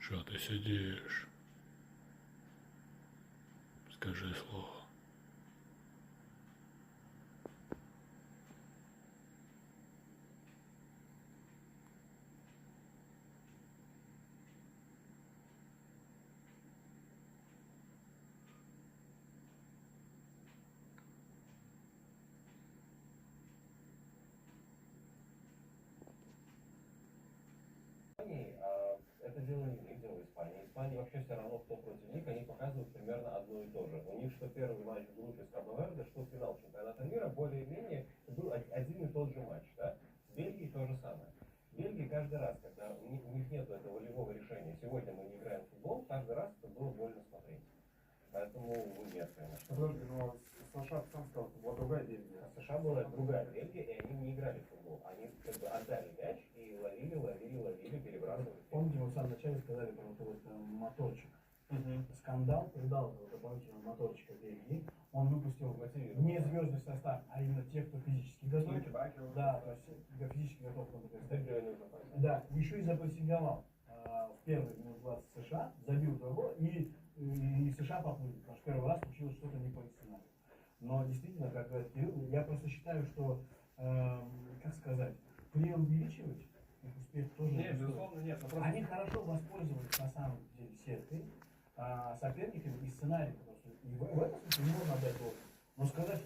Что ты сидишь? Скажи слово. Это дело не дело Испании. Испания вообще все равно, кто против них, они показывают примерно одно и то же. У них что первый матч в группе с Кабо-Верде, что финал чемпионата мира, более-менее был один и тот же матч. Да? В Бельгии то же самое. В Бельгии каждый раз, когда у них нет этого волевого решения, сегодня мы не играем в футбол, каждый раз это было больно смотреть. Поэтому нет, конечно. Подожди, но США сам сказал, что была другая Бельгия. А США была другая Бельгия, и они не играли в футбол. Они как бы отдали мяч и ловили, перебрасывали. Помните, мы в самом начале сказали про вот моторчик. Скандал придал этого дополнительного моторчика Бельгии. Он выпустил не звездный состав, а именно тех, кто физически готов. Да, то есть для физически готов. Да, еще и запрессинговал в первый минут 20 США, забил другого, и США поплыли, потому что первый раз случилось что-то не по сценарию. Но действительно, как говорит Кирилл, я просто считаю, что, как сказать, преувеличивать их успех тоже нет, безусловно, нет. Они хорошо воспользовались на самом деле сеткой, соперниками и сценарием, потому что и в этом смысле не можно отдать должное. Но сказать,